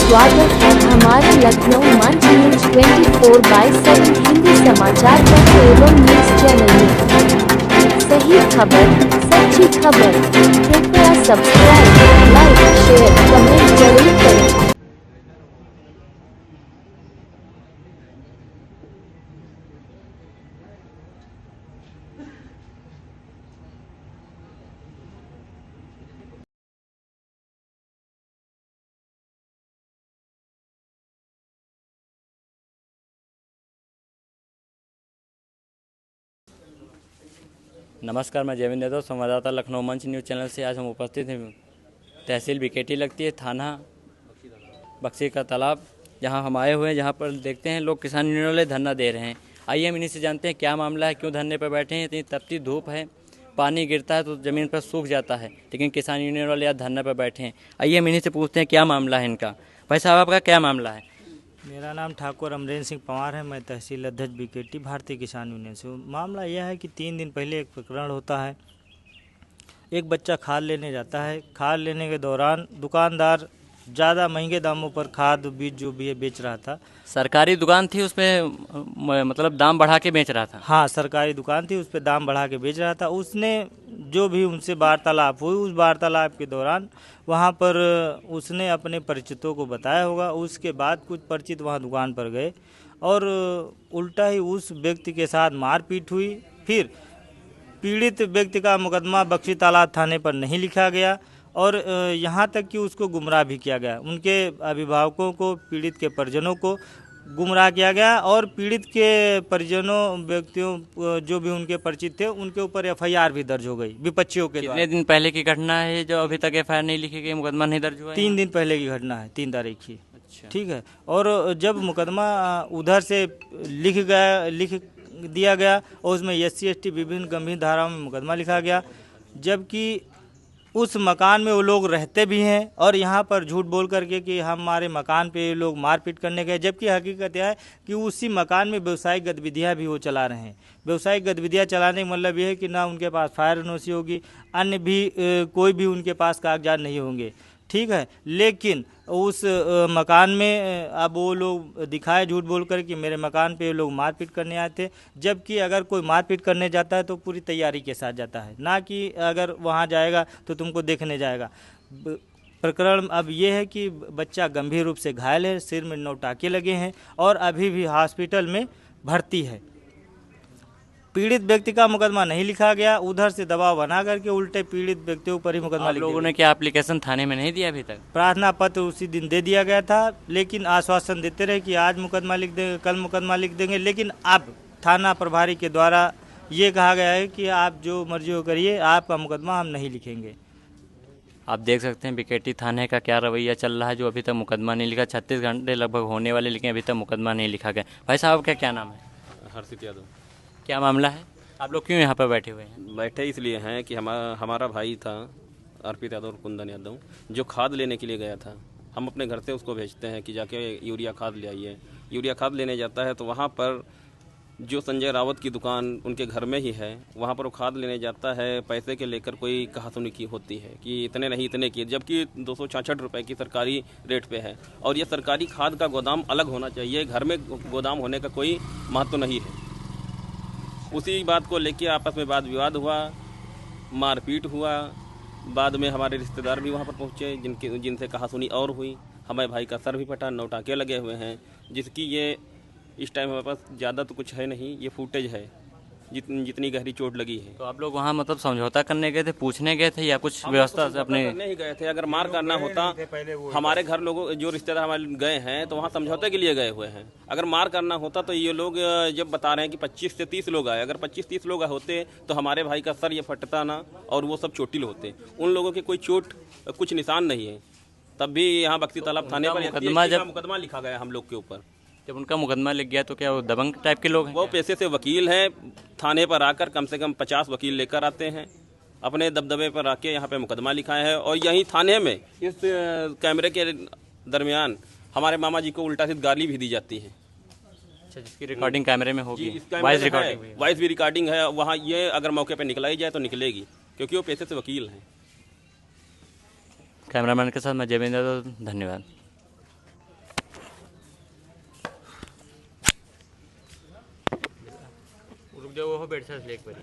स्वागत है हमारे लखनऊ मंच न्यूज 24/7 हिंदी समाचार पत्र एवं न्यूज चैनल में। सही खबर, सच्ची खबर। कृपया सब्सक्राइब, लाइक, शेयर, कमेंट जरूर करें। नमस्कार, मैं जयविंद यादव, संवाददाता लखनऊ मंच न्यूज़ चैनल से। आज हम उपस्थित हैं तहसील बीकेटी लगती है, थाना बक्सी का तालाब, जहां हम आए हुए हैं। जहां पर देखते हैं लोग किसान यूनियन वाले धरना दे रहे हैं। आइए हम इन्हीं से जानते हैं क्या मामला है, क्यों धरने पर बैठे हैं। इतनी तपती धूप है, पानी गिरता है तो ज़मीन पर सूख जाता है, लेकिन किसान यूनियन वाले आज धरने पर बैठे हैं। आइए हम इन्हीं से पूछते हैं क्या मामला है इनका। भाई साहब, आपका क्या मामला है? मेरा नाम ठाकुर अमरेंद्र सिंह पंवार है। मैं तहसील अध्यक्ष बीकेटी भारतीय किसान यूनियन से हूँ। मामला यह है कि 3 दिन पहले एक प्रकरण होता है। एक बच्चा खाद लेने जाता है। खाद लेने के दौरान दुकानदार ज़्यादा महंगे दामों पर खाद बीज जो भी है बेच रहा था। सरकारी दुकान थी, उसमें मतलब दाम बढ़ा के बेच रहा था। हाँ, सरकारी दुकान थी, उस पर दाम बढ़ा के बेच रहा था। उसने जो भी उनसे वार्तालाप हुई, उस वार्तालाप के दौरान वहाँ पर उसने अपने परिचितों को बताया होगा। उसके बाद कुछ परिचित वहाँ दुकान पर गए और उल्टा ही उस व्यक्ति के साथ मारपीट हुई। फिर पीड़ित व्यक्ति का मुकदमा बक्सी तालाब थाने पर नहीं लिखा गया और यहाँ तक कि उसको गुमराह भी किया गया। उनके अभिभावकों को, पीड़ित के परिजनों को गुमराह किया गया और पीड़ित के परिजनों, व्यक्तियों जो भी उनके परिचित थे, उनके ऊपर एफआईआर भी दर्ज हो गई विपक्षियों के द्वारा। कितने दिन पहले की घटना है जो अभी तक एफआईआर नहीं लिखी गई, मुकदमा नहीं दर्ज हुआ? 3 दिन पहले की घटना है, 3 तारीख की। अच्छा, ठीक है। और जब मुकदमा उधर से लिख दिया गया और उसमें SC ST विभिन्न गंभीर धाराओं में मुकदमा लिखा गया, जबकि उस मकान में वो लोग रहते भी हैं और यहाँ पर झूठ बोल करके कि हमारे मकान पे लोग मारपीट करने गए, जबकि हकीकत यह है कि उसी मकान में व्यवसायिक गतिविधियाँ भी वो चला रहे हैं। व्यवसायिक गतिविधियाँ चलाने का मतलब ये है कि ना उनके पास फायर एनओसी होगी, अन्य भी कोई भी उनके पास कागजात नहीं होंगे। ठीक है, लेकिन उस मकान में अब वो लोग दिखाए झूठ बोल कर कि मेरे मकान पे लोग मारपीट करने आए थे, जबकि अगर कोई मारपीट करने जाता है तो पूरी तैयारी के साथ जाता है, ना कि अगर वहाँ जाएगा तो तुमको देखने जाएगा। प्रकरण अब ये है कि बच्चा गंभीर रूप से घायल है, सिर में 9 टाँके लगे हैं और अभी भी हॉस्पिटल में भर्ती है। पीड़ित व्यक्ति का मुकदमा नहीं लिखा गया, उधर से दबाव बना करके उल्टे पीड़ित व्यक्तियों पर ही मुकदमा लिखा। लोगों ने क्या एप्लीकेशन थाने में नहीं दिया अभी तक? प्रार्थना पत्र उसी दिन दे दिया गया था, लेकिन आश्वासन देते रहे कि आज मुकदमा लिख देंगे, कल मुकदमा लिख देंगे। लेकिन अब थाना प्रभारी के द्वारा ये कहा गया है कि आप जो मर्जी हो करिए, आपका मुकदमा हम नहीं लिखेंगे। आप देख सकते हैं बीकेटी थाने का क्या रवैया चल रहा है, जो अभी तक मुकदमा नहीं लिखा। 36 घंटे लगभग होने वाले, लेकिन अभी तक मुकदमा नहीं लिखा गया। भाई साहब, का क्या नाम है? हर्षित यादव। क्या मामला है? आप लोग क्यों यहाँ पर बैठे हुए हैं? बैठे इसलिए हैं कि हमारा भाई था अर्पित यादव और कुंदन यादव, जो खाद लेने के लिए गया था। हम अपने घर से उसको भेजते हैं कि जाके यूरिया खाद ले आइए। यूरिया खाद लेने जाता है तो वहाँ पर जो संजय रावत की दुकान उनके घर में ही है, वहाँ पर वो खाद लेने जाता है। पैसे के लेकर कोई कहासुनी की होती है कि इतने नहीं इतने की, जबकि 266 रुपये की सरकारी रेट पे है। और ये सरकारी खाद का गोदाम अलग होना चाहिए, घर में गोदाम होने का कोई महत्व नहीं है। उसी बात को लेके आपस में वाद विवाद हुआ, मारपीट हुआ। बाद में हमारे रिश्तेदार भी वहाँ पर पहुँचे, जिनसे कहासुनी और हुई। हमारे भाई का सर भी फटा, 9 टाँके लगे हुए हैं, जिसकी ये इस टाइम हमारे पास ज़्यादा तो कुछ है नहीं, ये फुटेज है जितनी गहरी चोट लगी है। तो आप लोग वहाँ मतलब समझौता करने गए थे, पूछने गए थे, या कुछ व्यवस्था से अपने? नहीं गए थे। अगर मार करना होता, हमारे घर लोगों जो रिश्तेदार हमारे गए हैं तो वहाँ समझौते के लिए गए हुए हैं। अगर मार करना होता तो ये लोग जब बता रहे हैं कि 25 से 30 लोग आए, अगर 25-30 लोग होते तो हमारे भाई का सर ये फटता ना और वो सब चोटिल होते। उन लोगों के कोई चोट, कुछ निशान नहीं है। तब भी यहाँ बक्सी तालाब थाने पर मुकदमा लिखा गया हम लोग के ऊपर। जब उनका मुकदमा लिख गया तो क्या वो दबंग टाइप के लोग हैं? वो पैसे से वकील हैं, थाने पर आकर कम से कम 50 वकील लेकर आते हैं, अपने दबदबे पर आके यहाँ पे मुकदमा लिखाए हैं। और यहीं थाने में इस कैमरे के दरमियान हमारे मामा जी को उल्टा सीध गाली भी दी जाती है। अच्छा, जिसकी रिकॉर्डिंग कैमरे में होगी, वॉइस भी रिकॉर्डिंग है वहाँ। ये अगर मौके पर निकलाई जाए तो निकलेगी, क्योंकि वो पैसे से वकील हैं। कैमरामैन के साथ मैं जयविंद यादव, धन्यवाद। उद्योग हो बेडसा लेक परी